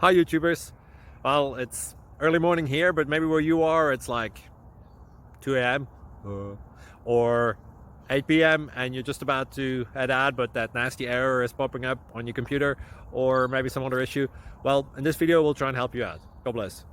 Hi YouTubers. Well, it's early morning here, but maybe where you are it's like 2 a.m. or 8 p.m. and you're just about to head out, but that nasty error is popping up on your computer, or maybe some other issue. Well, in this video we'll try and help you out. God bless.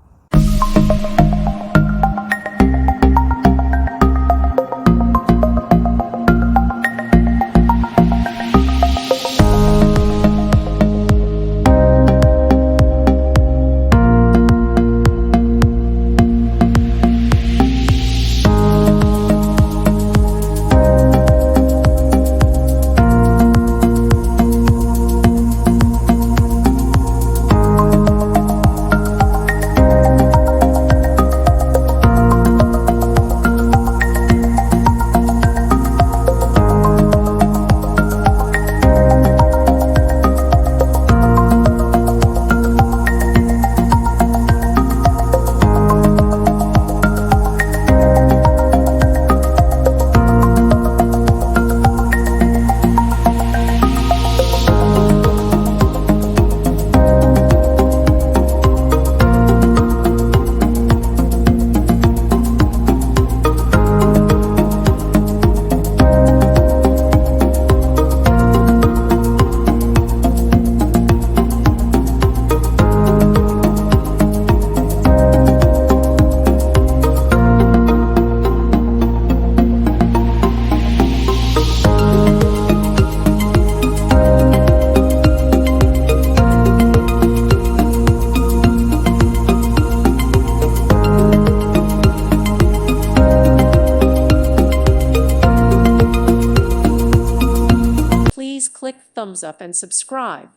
Please click thumbs up and subscribe.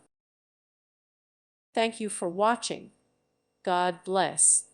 Thank you for watching. God bless.